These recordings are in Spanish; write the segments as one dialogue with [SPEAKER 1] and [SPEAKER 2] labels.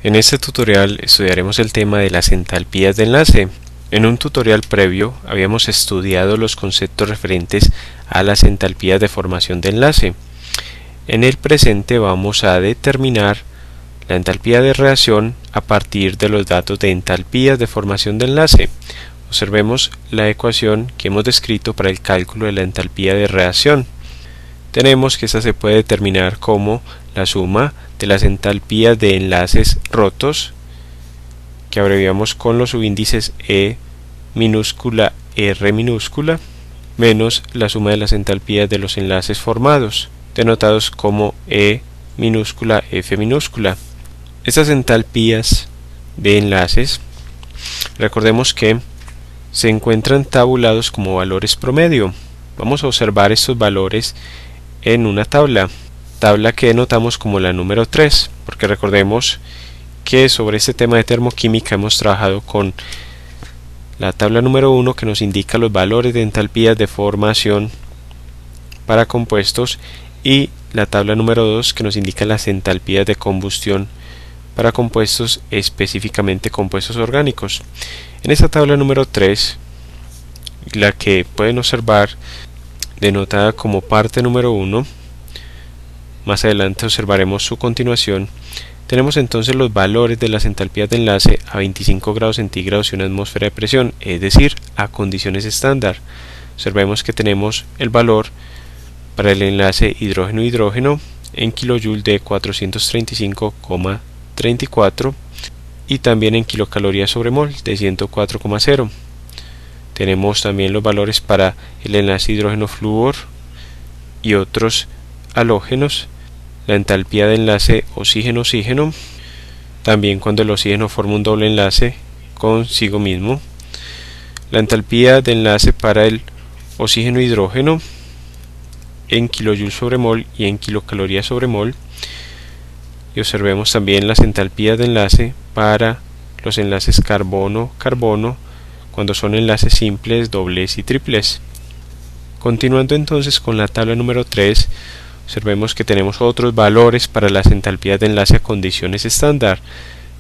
[SPEAKER 1] En este tutorial estudiaremos el tema de las entalpías de enlace. En un tutorial previo habíamos estudiado los conceptos referentes a las entalpías de formación de enlace. En el presente vamos a determinar la entalpía de reacción a partir de los datos de entalpías de formación de enlace. Observemos la ecuación que hemos descrito para el cálculo de la entalpía de reacción. Tenemos que esta se puede determinar como la suma de las entalpías de enlaces rotos, que abreviamos con los subíndices E minúscula R minúscula, menos la suma de las entalpías de los enlaces formados, denotados como E minúscula F minúscula. Estas entalpías de enlaces, recordemos que se encuentran tabulados como valores promedio. Vamos a observar estos valores en una tabla que denotamos como la número 3, porque recordemos que sobre este tema de termoquímica hemos trabajado con la tabla número 1, que nos indica los valores de entalpías de formación para compuestos, y la tabla número 2, que nos indica las entalpías de combustión para compuestos, específicamente compuestos orgánicos. En esta tabla número 3, la que pueden observar denotada como parte número 1, más adelante observaremos su continuación, tenemos entonces los valores de las entalpías de enlace a 25 grados centígrados y una atmósfera de presión, es decir, a condiciones estándar. Observemos que tenemos el valor para el enlace hidrógeno-hidrógeno en kilojoule de 435,34 y también en kilocalorías sobre mol de 104,0. Tenemos también los valores para el enlace hidrógeno-flúor y otros halógenos, la entalpía de enlace oxígeno-oxígeno, también cuando el oxígeno forma un doble enlace consigo mismo, la entalpía de enlace para el oxígeno-hidrógeno en kilojoule sobre mol y en kilocalorías sobre mol, y observemos también las entalpías de enlace para los enlaces carbono-carbono cuando son enlaces simples, dobles y triples. Continuando entonces con la tabla número 3, observemos que tenemos otros valores para las entalpías de enlace a condiciones estándar.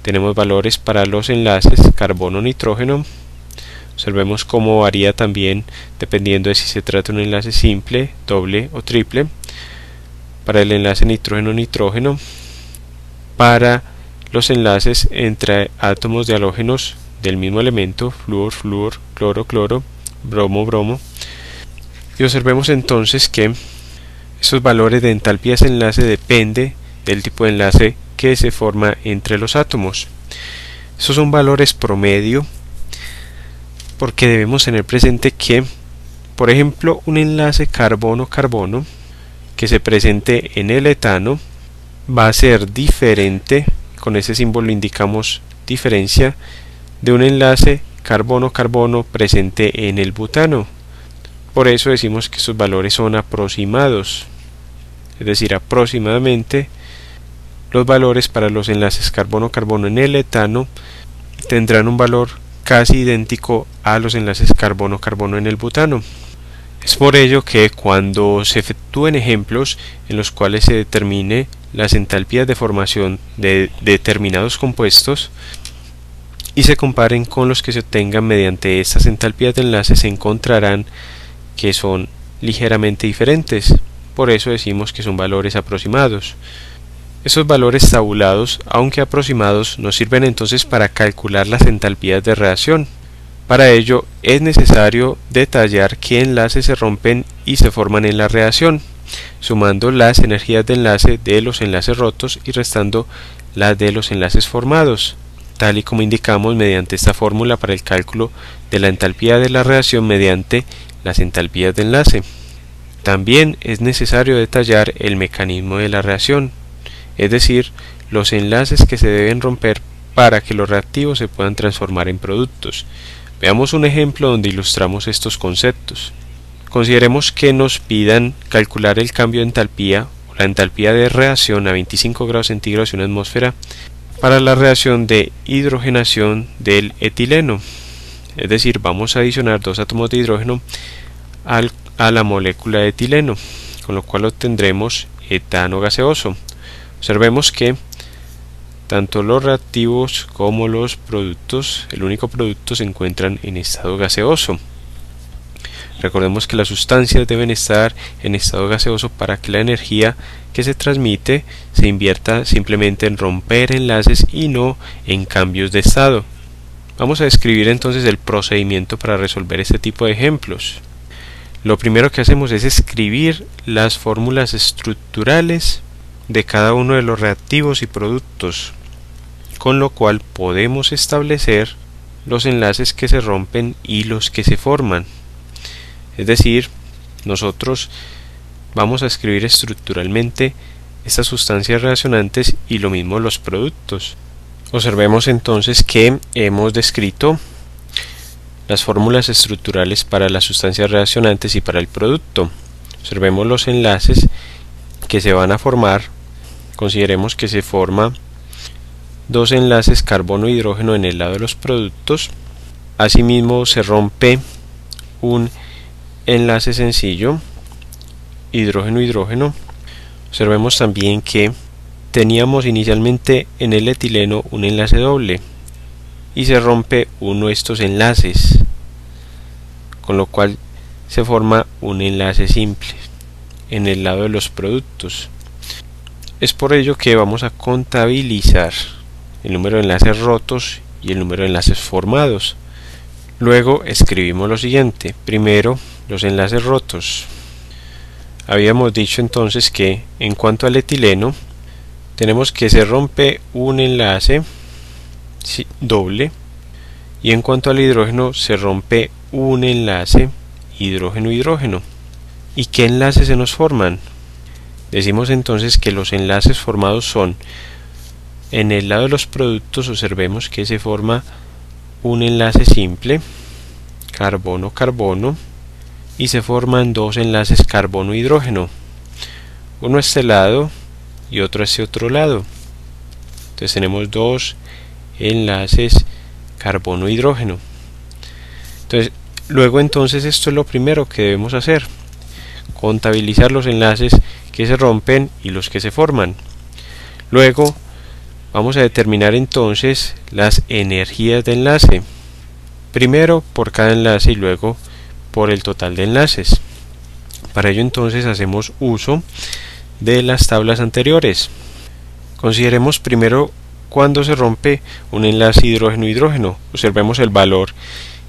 [SPEAKER 1] Tenemos valores para los enlaces carbono-nitrógeno. Observemos cómo varía también dependiendo de si se trata de un enlace simple, doble o triple. Para el enlace nitrógeno-nitrógeno, para los enlaces entre átomos de halógenos del mismo elemento, flúor, flúor, cloro, cloro, bromo, bromo. Y observemos entonces que esos valores de entalpías de enlace depende del tipo de enlace que se forma entre los átomos. Estos son valores promedio porque debemos tener presente que, por ejemplo, un enlace carbono-carbono que se presente en el etano va a ser diferente, con ese símbolo indicamos diferencia, de un enlace carbono-carbono presente en el butano. Por eso decimos que estos valores son aproximados, es decir, aproximadamente los valores para los enlaces carbono-carbono en el etano tendrán un valor casi idéntico a los enlaces carbono-carbono en el butano. Es por ello que cuando se efectúen ejemplos en los cuales se determine las entalpías de formación de determinados compuestos y se comparen con los que se obtengan mediante estas entalpías de enlace, se encontrarán que son ligeramente diferentes. Por eso decimos que son valores aproximados. Esos valores tabulados, aunque aproximados, nos sirven entonces para calcular las entalpías de reacción. Para ello es necesario detallar qué enlaces se rompen y se forman en la reacción, sumando las energías de enlace de los enlaces rotos y restando las de los enlaces formados, tal y como indicamos mediante esta fórmula para el cálculo de la entalpía de la reacción mediante las entalpías de enlace. También es necesario detallar el mecanismo de la reacción, es decir, los enlaces que se deben romper para que los reactivos se puedan transformar en productos. Veamos un ejemplo donde ilustramos estos conceptos. Consideremos que nos pidan calcular el cambio de entalpía o la entalpía de reacción a 25 grados centígrados y una atmósfera para la reacción de hidrogenación del etileno. Es decir, vamos a adicionar dos átomos de hidrógeno a la molécula de etileno, con lo cual obtendremos etano gaseoso. Observemos que tanto los reactivos como los productos, el único producto, se encuentran en estado gaseoso. Recordemos que las sustancias deben estar en estado gaseoso para que la energía que se transmite se invierta simplemente en romper enlaces y no en cambios de estado. Vamos a describir entonces el procedimiento para resolver este tipo de ejemplos. Lo primero que hacemos es escribir las fórmulas estructurales de cada uno de los reactivos y productos, con lo cual podemos establecer los enlaces que se rompen y los que se forman. Es decir, nosotros vamos a escribir estructuralmente estas sustancias reaccionantes y lo mismo los productos. Observemos entonces que hemos descrito las fórmulas estructurales para las sustancias reaccionantes y para el producto. Observemos los enlaces que se van a formar. Consideremos que se forma dos enlaces carbono-hidrógeno en el lado de los productos. Asimismo se rompe un enlace sencillo hidrógeno-hidrógeno. Observemos también que teníamos inicialmente en el etileno un enlace doble y se rompe uno de estos enlaces, con lo cual se forma un enlace simple en el lado de los productos. Es por ello que vamos a contabilizar el número de enlaces rotos y el número de enlaces formados. Luego escribimos lo siguiente. Primero, los enlaces rotos. Habíamos dicho entonces que en cuanto al etileno tenemos que se rompe un enlace doble, y en cuanto al hidrógeno se rompe un enlace hidrógeno-hidrógeno. ¿Y qué enlaces se nos forman? Decimos entonces que los enlaces formados son, en el lado de los productos observemos que se forma un enlace simple carbono-carbono y se forman dos enlaces carbono-hidrógeno, uno a este lado y otro a este otro lado. Entonces tenemos dos enlaces carbono-hidrógeno. Luego entonces esto es lo primero que debemos hacer: contabilizar los enlaces que se rompen y los que se forman. Luego vamos a determinar entonces las energías de enlace, primero por cada enlace y luego por el total de enlaces. Para ello entonces hacemos uso de las tablas anteriores. Consideremos primero cuando se rompe un enlace hidrógeno-hidrógeno. Observemos el valor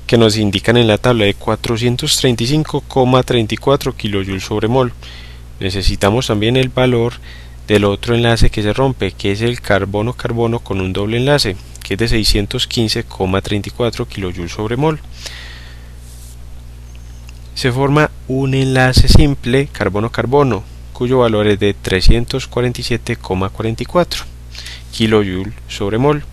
[SPEAKER 1] que nos indican en la tabla de 435,34 kJ/mol. Necesitamos también el valor del otro enlace que se rompe, que es el carbono-carbono con un doble enlace, que es de 615,34 kJ/mol. Se forma un enlace simple carbono-carbono, cuyo valor es de 347,44 kJ/mol.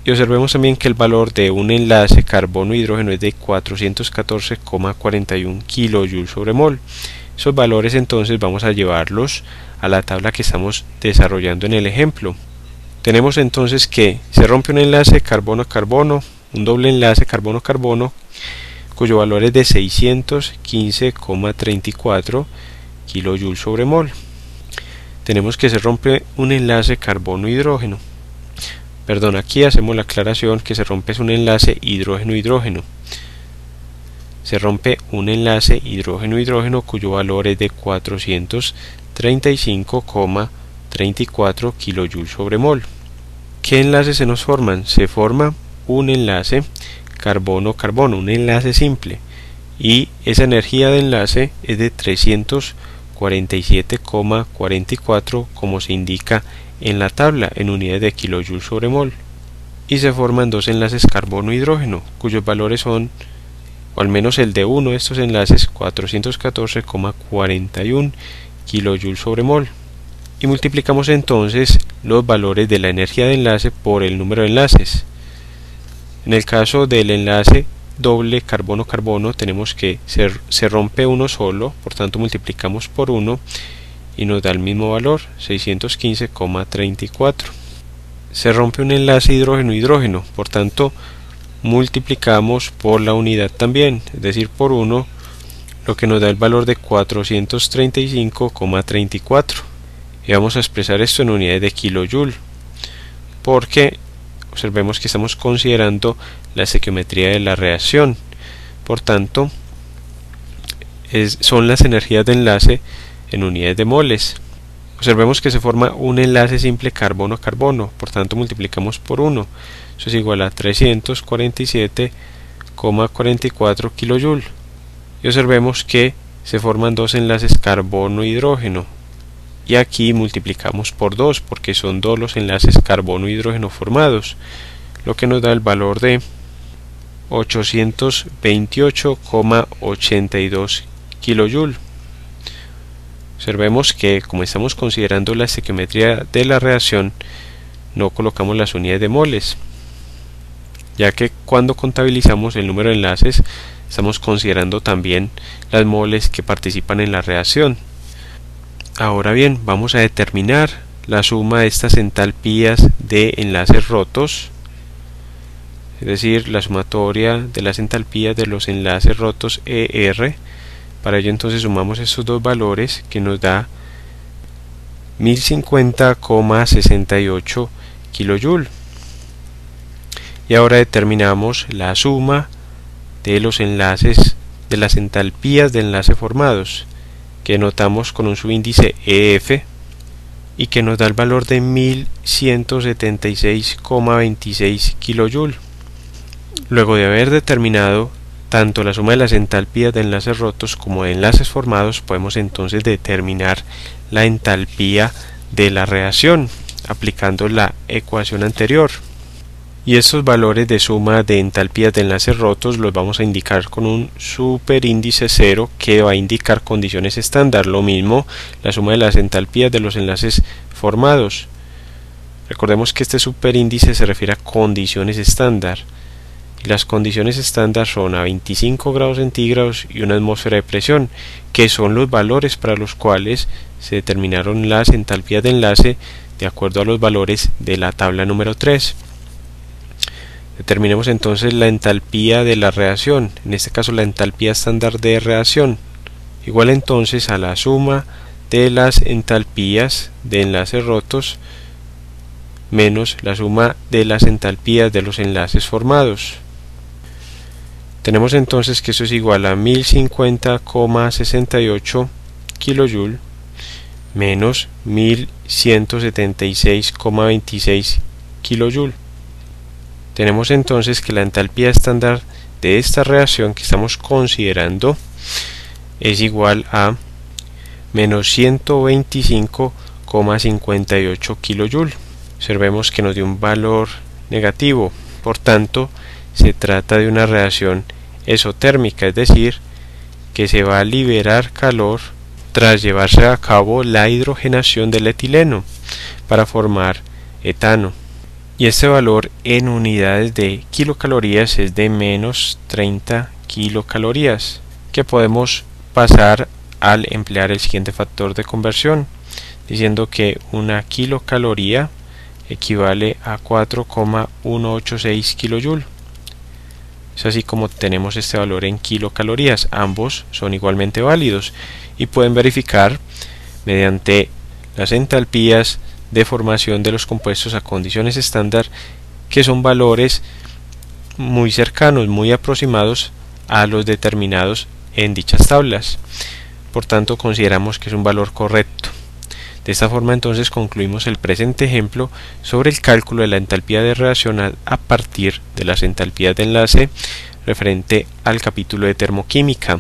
[SPEAKER 1] Y observemos también que el valor de un enlace carbono-hidrógeno es de 414,41 kJ/mol. Esos valores entonces vamos a llevarlos a la tabla que estamos desarrollando en el ejemplo. Tenemos entonces que se rompe un enlace carbono-carbono, un doble enlace carbono-carbono, cuyo valor es de 615,34 kJ/mol. Tenemos que se rompe un enlace carbono-hidrógeno. Perdón, aquí hacemos la aclaración que se rompe un enlace hidrógeno-hidrógeno. Se rompe un enlace hidrógeno-hidrógeno cuyo valor es de 435,34 kJ/mol. ¿Qué enlaces se nos forman? Se forma un enlace carbono-carbono, un enlace simple, y esa energía de enlace es de 347,44 como se indica en la tabla en unidades de kJ/mol. Y se forman dos enlaces carbono-hidrógeno cuyos valores son, o al menos el de uno de estos enlaces, 414,41 kJ/mol. Y multiplicamos entonces los valores de la energía de enlace por el número de enlaces. En el caso del enlace doble carbono-carbono tenemos que se rompe uno solo, por tanto multiplicamos por 1 y nos da el mismo valor, 615,34. Se rompe un enlace hidrógeno-hidrógeno, por tanto multiplicamos por la unidad también, es decir por 1, lo que nos da el valor de 435,34. y vamos a expresar esto en unidades de kilojoule, porque observemos que estamos considerando la estequiometría de la reacción. Por tanto, son las energías de enlace en unidades de moles. Observemos que se forma un enlace simple carbono-carbono, por tanto multiplicamos por 1. Eso es igual a 347,44 kilojoule. Y observemos que se forman dos enlaces carbono-hidrógeno. Y aquí multiplicamos por 2, porque son 2 los enlaces carbono-hidrógeno formados, lo que nos da el valor de 828,82 kilojoule. Observemos que, como estamos considerando la estequiometría de la reacción, no colocamos las unidades de moles, ya que cuando contabilizamos el número de enlaces estamos considerando también las moles que participan en la reacción. Ahora bien, vamos a determinar la suma de estas entalpías de enlaces rotos, es decir, la sumatoria de las entalpías de los enlaces rotos ER. Para ello entonces sumamos estos dos valores, que nos da 1050,68 kilojoule. Y ahora determinamos la suma de los enlaces, de las entalpías de enlace formados, que notamos con un subíndice EF y que nos da el valor de 1176,26 kilojoule. Luego de haber determinado tanto la suma de las entalpías de enlaces rotos como de enlaces formados, podemos entonces determinar la entalpía de la reacción aplicando la ecuación anterior. Y estos valores de suma de entalpías de enlaces rotos los vamos a indicar con un superíndice 0 que va a indicar condiciones estándar. Lo mismo la suma de las entalpías de los enlaces formados. Recordemos que este superíndice se refiere a condiciones estándar. Y las condiciones estándar son a 25 grados centígrados y una atmósfera de presión, que son los valores para los cuales se determinaron las entalpías de enlace de acuerdo a los valores de la tabla número 3. Determinemos entonces la entalpía de la reacción, en este caso la entalpía estándar de reacción, igual entonces a la suma de las entalpías de enlaces rotos menos la suma de las entalpías de los enlaces formados. Tenemos entonces que eso es igual a 1050,68 kilojoule menos 1176,26 kilojoule. Tenemos entonces que la entalpía estándar de esta reacción que estamos considerando es igual a menos 125,58 kilojoule. Observemos que nos dio un valor negativo, por tanto se trata de una reacción exotérmica, es decir, que se va a liberar calor tras llevarse a cabo la hidrogenación del etileno para formar etano. Y este valor en unidades de kilocalorías es de menos 30 kilocalorías, que podemos pasar al emplear el siguiente factor de conversión, diciendo que una kilocaloría equivale a 4,186 kilojoule. Es así como tenemos este valor en kilocalorías. Ambos son igualmente válidos y pueden verificar mediante las entalpías de formación de los compuestos a condiciones estándar que son valores muy cercanos, muy aproximados a los determinados en dichas tablas. Por tanto, consideramos que es un valor correcto. De esta forma entonces concluimos el presente ejemplo sobre el cálculo de la entalpía de reacción a partir de las entalpías de enlace referente al capítulo de termoquímica.